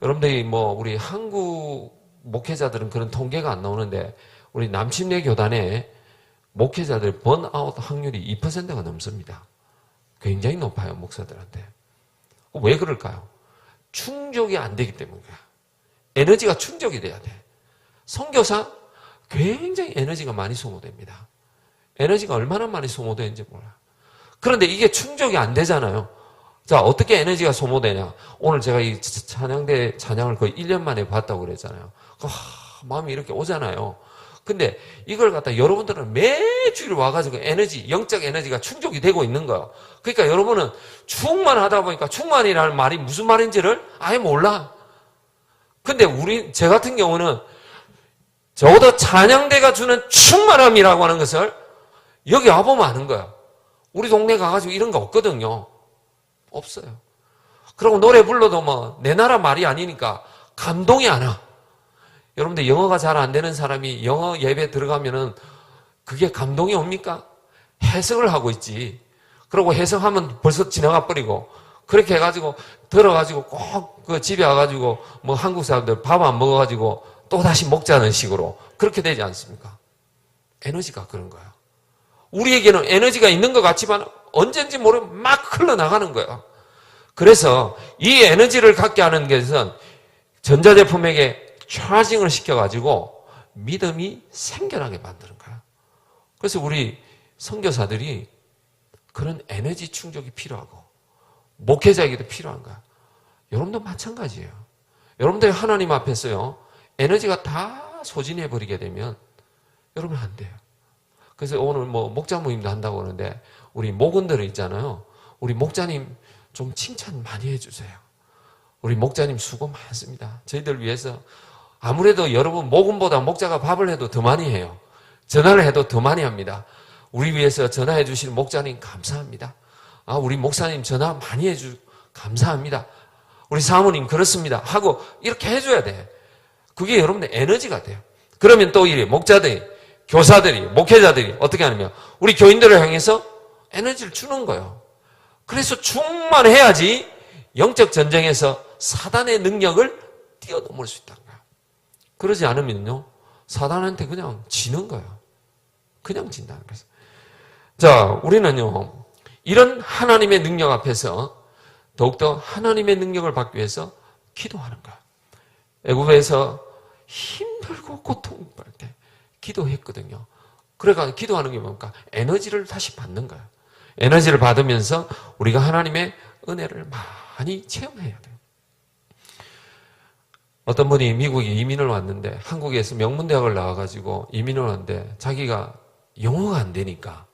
여러분들이 뭐 우리 한국 목회자들은 그런 통계가 안 나오는데, 우리 남침내 교단의 목회자들 번아웃 확률이 2%가 넘습니다. 굉장히 높아요, 목사들한테. 왜 그럴까요? 충족이 안 되기 때문이에요. 에너지가 충족이 돼야 돼. 선교사 굉장히 에너지가 많이 소모됩니다. 에너지가 얼마나 많이 소모되는지 몰라요. 그런데 이게 충족이 안 되잖아요. 자, 어떻게 에너지가 소모되냐? 오늘 제가 이 찬양대 찬양을 거의 1년 만에 봤다고 그랬잖아요. 마음이 이렇게 오잖아요. 근데 이걸 갖다 여러분들은 매주일 와가지고 영적 에너지가 충족이 되고 있는 거예요. 그러니까 여러분은 충만하다 보니까 충만이라는 말이 무슨 말인지를 아예 몰라. 근데 제 같은 경우는 적어도 찬양대가 주는 충만함이라고 하는 것을 여기 와보면 아는 거예요. 우리 동네 가가지고 이런 거 없거든요. 없어요. 그리고 노래 불러도 뭐 내 나라 말이 아니니까 감동이 안 와. 여러분들 영어가 잘 안 되는 사람이 영어 예배 들어가면은 그게 감동이 옵니까? 해석을 하고 있지. 그리고 해석하면 벌써 지나가 버리고 그렇게 해가지고 들어가지고 꼭 그 집에 와가지고 뭐 한국 사람들 밥 안 먹어가지고 또 다시 먹자는 식으로 그렇게 되지 않습니까? 에너지가 그런 거야. 우리에게는 에너지가 있는 것 같지만 언젠지 모르게 막 흘러나가는 거예요. 그래서 이 에너지를 갖게 하는 것은 전자제품에게 차징을 시켜가지고 믿음이 생겨나게 만드는 거야. 그래서 우리 선교사들이 그런 에너지 충족이 필요하고 목회자에게도 필요한 거야. 여러분도 마찬가지예요. 여러분들이 하나님 앞에서요 에너지가 다 소진해버리게 되면 여러분 안 돼요. 그래서 오늘 뭐 목자 모임도 한다고 하는데 우리 목원들 있잖아요. 우리 목자님 좀 칭찬 많이 해주세요. 우리 목자님 수고 많습니다. 저희들 위해서 아무래도 여러분 목원보다 목자가 밥을 해도 더 많이 해요. 전화를 해도 더 많이 합니다. 우리 위해서 전화해 주시는 목자님 감사합니다. 우리 목사님 전화 많이 감사합니다. 우리 사모님 그렇습니다. 하고 이렇게 해줘야 돼. 그게 여러분의 에너지가 돼요. 그러면 또 이 목자들이, 교사들이, 목회자들이 어떻게 하냐면 우리 교인들을 향해서 에너지를 주는 거예요. 그래서 충만해야지 영적 전쟁에서 사단의 능력을 뛰어넘을 수 있다는 거예요. 그러지 않으면요 사단한테 그냥 지는 거예요. 그냥 진다는 거예요. 자, 우리는요 이런 하나님의 능력 앞에서 더욱더 하나님의 능력을 받기 위해서 기도하는 거예요. 애굽에서 힘들고 고통받을 때 기도했거든요. 그래서 기도하는 게 뭡니까? 에너지를 다시 받는 거예요. 에너지를 받으면서 우리가 하나님의 은혜를 많이 체험해야 돼요. 어떤 분이 미국에 이민을 왔는데 한국에서 명문대학을 나와가지고 이민을 왔는데 자기가 영어가 안 되니까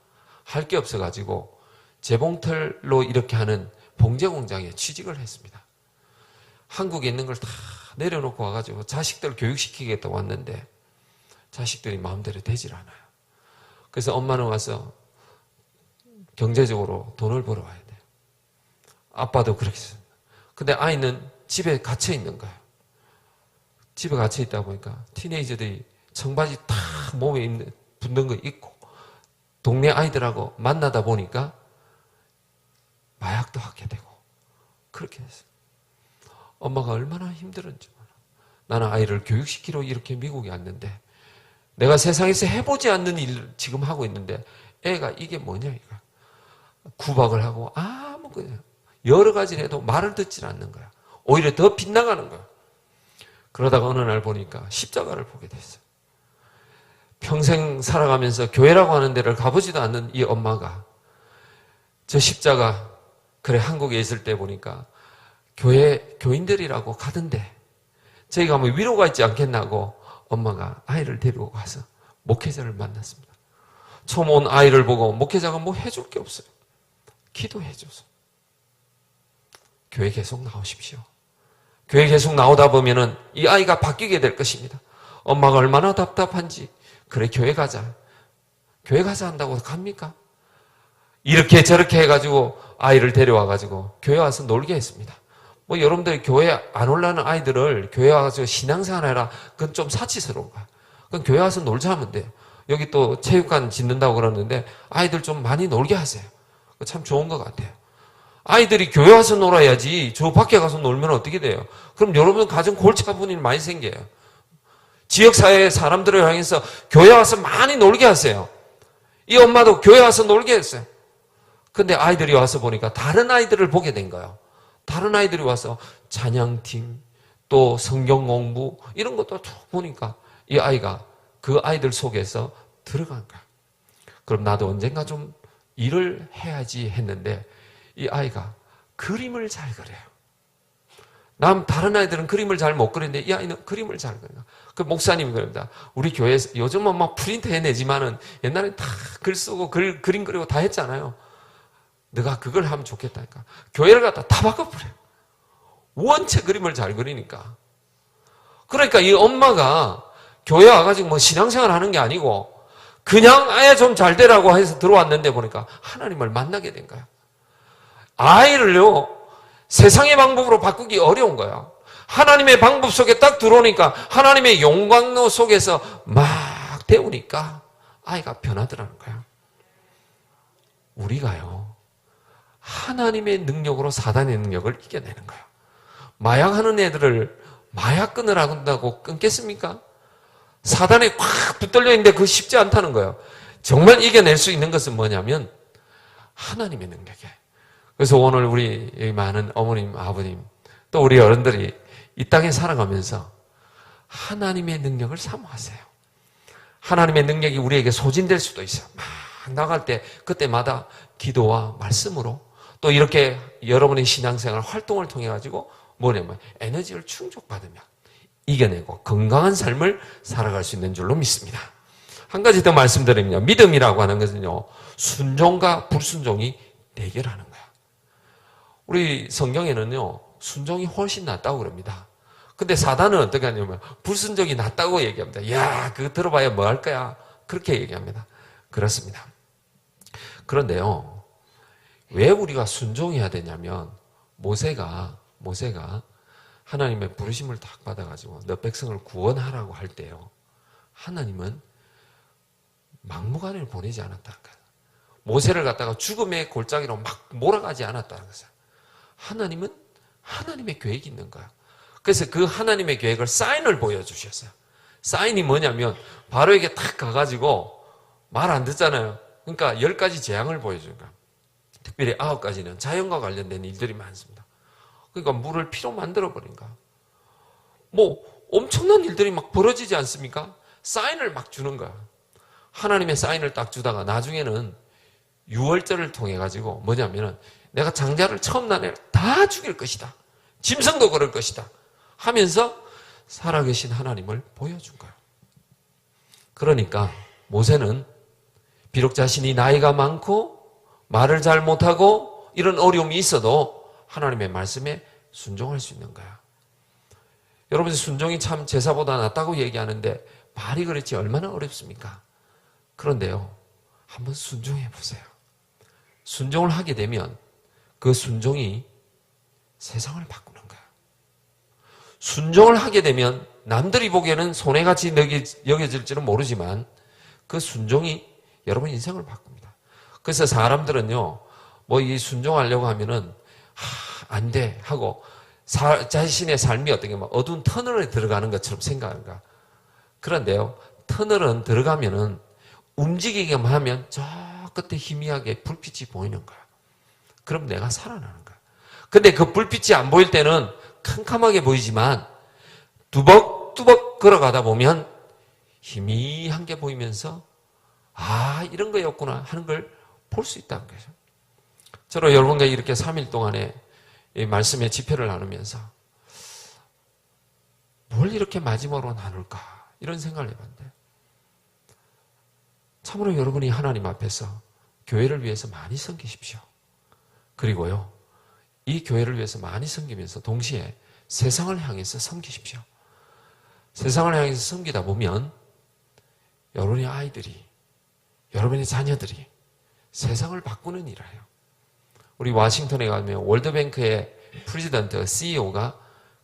할 게 없어가지고 재봉틀로 이렇게 하는 봉제 공장에 취직을 했습니다. 한국에 있는 걸 다 내려놓고 와가지고 자식들 교육시키겠다고 왔는데 자식들이 마음대로 되질 않아요. 그래서 엄마는 와서 경제적으로 돈을 벌어와야 돼요. 아빠도 그렇게 했습니다. 근데 아이는 집에 갇혀 있는 거예요. 집에 갇혀 있다 보니까 티네이저들이 청바지 탁 몸에 붙는 거 입고 동네 아이들하고 만나다 보니까 마약도 하게 되고 그렇게 됐어요. 엄마가 얼마나 힘들었는지 몰라. 나는 아이를 교육시키러 이렇게 미국에 왔는데 내가 세상에서 해보지 않는 일을 지금 하고 있는데 애가 이게 뭐냐 이거. 구박을 하고 아무거나 여러 가지를 해도 말을 듣질 않는 거야. 오히려 더 빗나가는 거야. 그러다가 어느 날 보니까 십자가를 보게 됐어요. 평생 살아가면서 교회라고 하는 데를 가보지도 않는 이 엄마가 저 십자가 그래 한국에 있을 때 보니까 교인들이라고 가던데 저희가 뭐 위로가 있지 않겠나고 엄마가 아이를 데리고 가서 목회자를 만났습니다. 처음 온 아이를 보고 목회자가 뭐 해줄 게 없어요. 기도해줘서 교회 계속 나오십시오. 교회 계속 나오다 보면은 이 아이가 바뀌게 될 것입니다. 엄마가 얼마나 답답한지 그래 교회 가자. 교회 가자 한다고 갑니까? 이렇게 저렇게 해가지고 아이를 데려와가지고 교회 와서 놀게 했습니다. 뭐 여러분들이 교회 안 올라오는 아이들을 교회 와서 신앙생활 해라. 그건 좀 사치스러운 거야. 그건 교회 와서 놀자 하면 돼요. 여기 또 체육관 짓는다고 그러는데 아이들 좀 많이 놀게 하세요. 참 좋은 것 같아요. 아이들이 교회 와서 놀아야지 저 밖에 가서 놀면 어떻게 돼요? 그럼 여러분 가정 골치 아픈 일 많이 생겨요. 지역사회의 사람들을 향해서 교회 와서 많이 놀게 하세요. 이 엄마도 교회 와서 놀게 했어요. 근데 아이들이 와서 보니까 다른 아이들을 보게 된 거예요. 다른 아이들이 와서 찬양팀, 또 성경 공부 이런 것도 쭉 보니까 이 아이가 그 아이들 속에서 들어간 거야. 그럼 나도 언젠가 좀 일을 해야지 했는데 이 아이가 그림을 잘 그려요. 다른 아이들은 그림을 잘 못 그리는데 이 아이는 그림을 잘 그려요. 그 목사님이 그럽니다. 우리 교회에서 요즘은 막 프린트 해내지만은 옛날에 다 글 쓰고 그림 그리고 다 했잖아요. 너가 그걸 하면 좋겠다니까. 교회를 갖다 다 바꿔버려요. 원체 그림을 잘 그리니까. 그러니까 이 엄마가 교회 와가지고 뭐 신앙생활 하는 게 아니고 그냥 아예 좀 잘 되라고 해서 들어왔는데 보니까 하나님을 만나게 된 거야. 아이를요, 세상의 방법으로 바꾸기 어려운 거야. 하나님의 방법 속에 딱 들어오니까 하나님의 영광로 속에서 막 배우니까 아이가 변하더라는 거야. 우리가요, 하나님의 능력으로 사단의 능력을 이겨내는 거야. 마약하는 애들을 마약 끊으라고 한다고 끊겠습니까? 사단에 꽉 붙들려 있는데 그거 쉽지 않다는 거예요. 정말 이겨낼 수 있는 것은 뭐냐면 하나님의 능력이에요. 그래서 오늘 우리 많은 어머님, 아버님, 또 우리 어른들이 이 땅에 살아가면서 하나님의 능력을 사모하세요. 하나님의 능력이 우리에게 소진될 수도 있어요. 막 나갈 때 그때마다 기도와 말씀으로 또 이렇게 여러분의 신앙생활 활동을 통해 가지고 뭐냐면 에너지를 충족받으며 이겨내고 건강한 삶을 살아갈 수 있는 줄로 믿습니다. 한 가지 더 말씀드립니다. 믿음이라고 하는 것은요, 순종과 불순종이 대결하는 거야. 우리 성경에는요, 순종이 훨씬 낫다고 그럽니다. 근데 사단은 어떻게 하냐면 불순종이 낫다고 얘기합니다. 야, 그거 들어봐야 뭐 할 거야? 그렇게 얘기합니다. 그렇습니다. 그런데요, 왜 우리가 순종해야 되냐면 모세가 하나님의 부르심을 딱 받아가지고 너 백성을 구원하라고 할 때요, 하나님은 막무가내로 보내지 않았다는 거예요. 모세를 갖다가 죽음의 골짜기로 막 몰아가지 않았다는 거예요. 하나님은 하나님의 계획이 있는 거예요. 그래서 그 하나님의 계획을 사인을 보여주셨어요. 사인이 뭐냐면 바로에게 탁 가가지고 말 안 듣잖아요. 그러니까 10가지 재앙을 보여주는 거예요. 특별히 9가지는 자연과 관련된 일들이 많습니다. 그러니까 물을 피로 만들어버린 거야. 뭐 엄청난 일들이 막 벌어지지 않습니까? 사인을 막 주는 거야. 하나님의 사인을 딱 주다가 나중에는 유월절을 통해 가지고 뭐냐면은 내가 장자를 처음 난 애를 다 죽일 것이다. 짐승도 그럴 것이다. 하면서 살아계신 하나님을 보여준 거야. 그러니까 모세는 비록 자신이 나이가 많고 말을 잘 못하고 이런 어려움이 있어도 하나님의 말씀에 순종할 수 있는 거야. 여러분, 순종이 참 제사보다 낫다고 얘기하는데 말이 그렇지 얼마나 어렵습니까? 그런데요, 한번 순종해 보세요. 순종을 하게 되면 그 순종이 세상을 바꾸는 거야. 순종을 하게 되면 남들이 보기에는 손해같이 여겨질지는 모르지만 그 순종이 여러분 인생을 바꿉니다. 그래서 사람들은요, 뭐 이 순종하려고 하면은 안 돼 하고 자신의 삶이 어떻게 막 어두운 터널에 들어가는 것처럼 생각하는가. 그런데요, 터널은 들어가면은 움직이기만 하면 저 끝에 희미하게 불빛이 보이는 거야. 그럼 내가 살아나는 거야. 근데 그 불빛이 안 보일 때는 캄캄하게 보이지만 뚜벅뚜벅 걸어가다 보면 희미한 게 보이면서 이런 거였구나 하는 걸 볼 수 있다는 거죠. 저로 여러분과 이렇게 3일 동안에 이 말씀의 집회를 나누면서 뭘 이렇게 마지막으로 나눌까 이런 생각을 해봤는데, 참으로 여러분이 하나님 앞에서 교회를 위해서 많이 섬기십시오. 그리고요, 이 교회를 위해서 많이 섬기면서 동시에 세상을 향해서 섬기십시오. 세상을 향해서 섬기다 보면 여러분의 아이들이, 여러분의 자녀들이 세상을 바꾸는 일을 해요. 우리 워싱턴에 가면 월드뱅크의 프레지던트, CEO가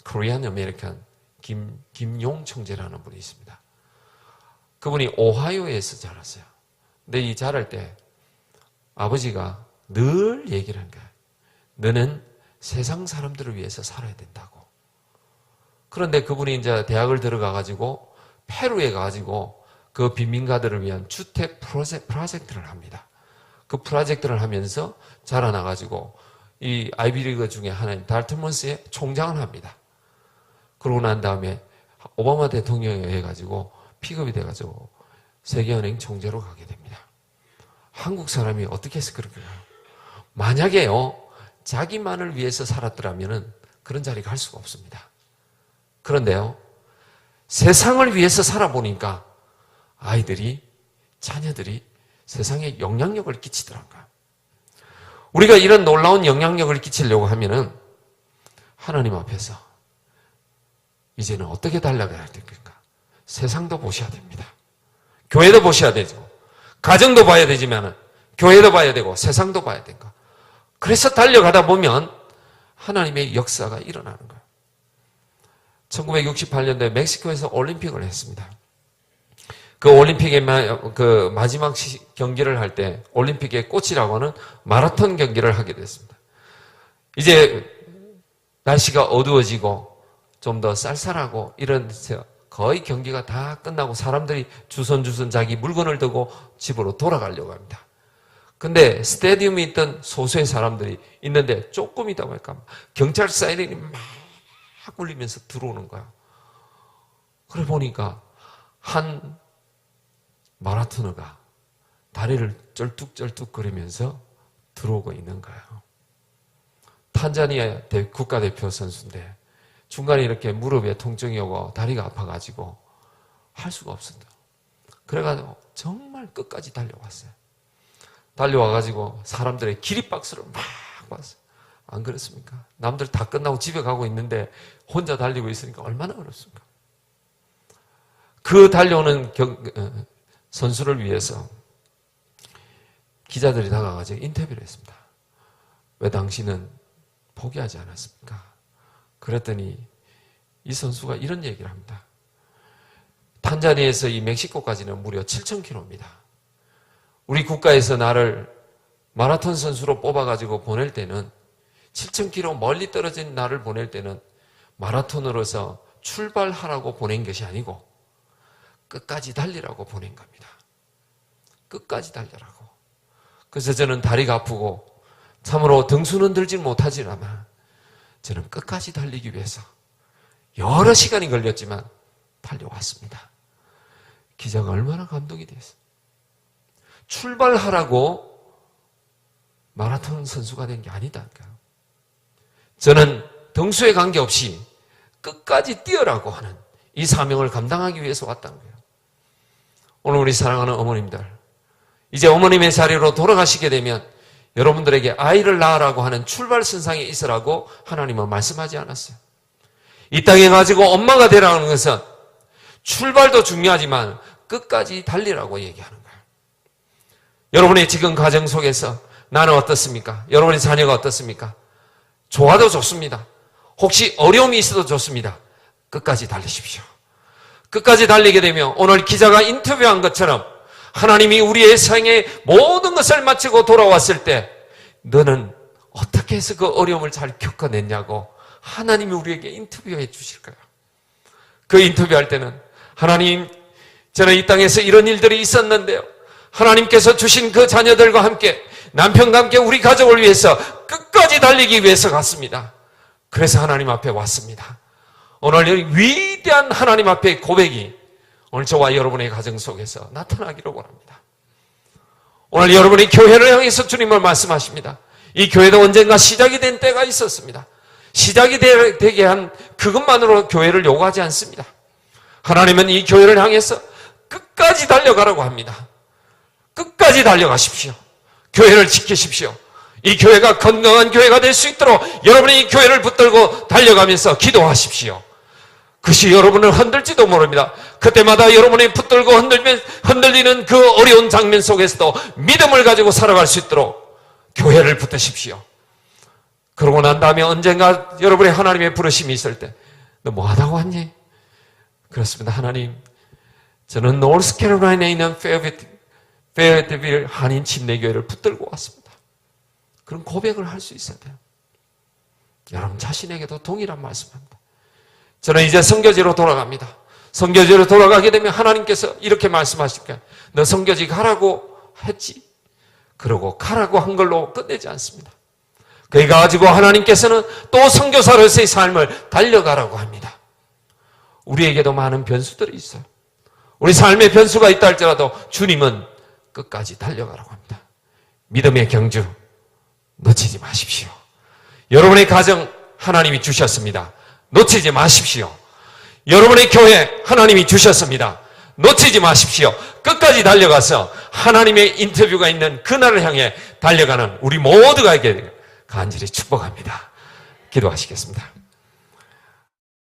코리안 아메리칸 김용 총재라는 분이 있습니다. 그분이 오하이오에서 자랐어요. 근데 이 자랄 때 아버지가 늘 얘기를 한 거예요. 너는 세상 사람들을 위해서 살아야 된다고. 그런데 그분이 이제 대학을 들어가가지고 페루에 가가지고 그 빈민가들을 위한 주택 프로젝트를 합니다. 그 프로젝트를 하면서 자라나가지고 이 아이비리그 중에 하나인 달트머스의 총장을 합니다. 그러고 난 다음에 오바마 대통령에 의해 가지고 픽업이 돼가지고 세계은행 총재로 가게 됩니다. 한국 사람이 어떻게 해서 그렇게 가요? 만약에요, 자기만을 위해서 살았더라면 그런 자리에 갈 수가 없습니다. 그런데요, 세상을 위해서 살아보니까 아이들이, 자녀들이 세상에 영향력을 끼치더란가요? 우리가 이런 놀라운 영향력을 끼치려고 하면은 하나님 앞에서 이제는 어떻게 달려가야 됩니까? 세상도 보셔야 됩니다. 교회도 보셔야 되죠. 가정도 봐야 되지만 교회도 봐야 되고 세상도 봐야 된다. 그래서 달려가다 보면 하나님의 역사가 일어나는 거예요. 1968년도에 멕시코에서 올림픽을 했습니다. 그 올림픽의 그 마지막 경기를 할 때 올림픽의 꽃이라고 하는 마라톤 경기를 하게 됐습니다. 이제 날씨가 어두워지고 좀 더 쌀쌀하고 이런 거의 경기가 다 끝나고 사람들이 주선주선 자기 물건을 들고 집으로 돌아가려고 합니다. 근데 스테디움에 있던 소수의 사람들이 있는데 조금 있다 보니까 경찰 사이렌이 막 울리면서 들어오는 거야. 그래 보니까 한 마라토너가 다리를 쩔뚝쩔뚝 거리면서 들어오고 있는 거예요. 탄자니아 국가대표 선수인데 중간에 이렇게 무릎에 통증이 오고 다리가 아파가지고 할 수가 없었다. 그래가지고 정말 끝까지 달려왔어요. 달려와가지고 사람들의 기립박수를 막 봤어요. 안 그렇습니까? 남들 다 끝나고 집에 가고 있는데 혼자 달리고 있으니까 얼마나 어렵습니까? 그 달려오는 선수를 위해서 기자들이 다가가지고 인터뷰를 했습니다. 왜 당신은 포기하지 않았습니까? 그랬더니 이 선수가 이런 얘기를 합니다. 탄자니아에서 이 멕시코까지는 무려 7,000km입니다. 우리 국가에서 나를 마라톤 선수로 뽑아가지고 보낼 때는 7,000km 멀리 떨어진 나를 보낼 때는 마라톤으로서 출발하라고 보낸 것이 아니고 끝까지 달리라고 보낸 겁니다. 끝까지 달려라고. 그래서 저는 다리가 아프고 참으로 등수는 들지 못하지만 저는 끝까지 달리기 위해서 여러 시간이 걸렸지만 달려왔습니다. 기자가 얼마나 감동이 됐어요. 출발하라고 마라톤 선수가 된 게 아니다니까요. 저는 등수에 관계없이 끝까지 뛰어라고 하는 이 사명을 감당하기 위해서 왔다는 거예요. 오늘 우리 사랑하는 어머님들, 이제 어머님의 자리로 돌아가시게 되면 여러분들에게 아이를 낳으라고 하는 출발선상에 있으라고 하나님은 말씀하지 않았어요. 이 땅에 가지고 엄마가 되라는 것은 출발도 중요하지만 끝까지 달리라고 얘기하는 거예요. 여러분의 지금 가정 속에서 나는 어떻습니까? 여러분의 자녀가 어떻습니까? 좋아도 좋습니다. 혹시 어려움이 있어도 좋습니다. 끝까지 달리십시오. 끝까지 달리게 되면 오늘 기자가 인터뷰한 것처럼 하나님이 우리의 생에 모든 것을 마치고 돌아왔을 때 너는 어떻게 해서 그 어려움을 잘 겪어냈냐고 하나님이 우리에게 인터뷰해 주실 거예요. 그 인터뷰할 때는 하나님, 저는 이 땅에서 이런 일들이 있었는데요. 하나님께서 주신 그 자녀들과 함께 남편과 함께 우리 가족을 위해서 끝까지 달리기 위해서 갔습니다. 그래서 하나님 앞에 왔습니다. 오늘 위대한 하나님 앞에 고백이 오늘 저와 여러분의 가정 속에서 나타나기를 원합니다. 오늘 여러분이 교회를 향해서 주님을 말씀하십니다. 이 교회도 언젠가 시작이 된 때가 있었습니다. 시작이 되게 한 그것만으로 교회를 요구하지 않습니다. 하나님은 이 교회를 향해서 끝까지 달려가라고 합니다. 끝까지 달려가십시오. 교회를 지키십시오. 이 교회가 건강한 교회가 될 수 있도록 여러분이 이 교회를 붙들고 달려가면서 기도하십시오. 그것이 여러분을 흔들지도 모릅니다. 그때마다 여러분이 붙들고 흔들리는 그 어려운 장면 속에서도 믿음을 가지고 살아갈 수 있도록 교회를 붙드십시오. 그러고 난 다음에 언젠가 여러분의 하나님의 부르심이 있을 때 너 뭐 하다고 왔니? 그렇습니다. 하나님, 저는 노스캐롤라이나에 있는 페어빌 한인 침례교회를 붙들고 왔습니다. 그런 고백을 할 수 있어야 돼요. 여러분 자신에게도 동일한 말씀합니다. 저는 이제 선교지로 돌아갑니다. 선교지로 돌아가게 되면 하나님께서 이렇게 말씀하실 거예요. 너 선교지 가라고 했지. 그러고 가라고 한 걸로 끝내지 않습니다. 그러니까 가지고 하나님께서는 또 선교사로서의 삶을 달려가라고 합니다. 우리에게도 많은 변수들이 있어요. 우리 삶의 변수가 있다 할지라도 주님은 끝까지 달려가라고 합니다. 믿음의 경주 놓치지 마십시오. 여러분의 가정 하나님이 주셨습니다. 놓치지 마십시오. 여러분의 교회 하나님이 주셨습니다. 놓치지 마십시오. 끝까지 달려가서 하나님의 인터뷰가 있는 그날을 향해 달려가는 우리 모두가 있게 간절히 축복합니다. 기도하시겠습니다.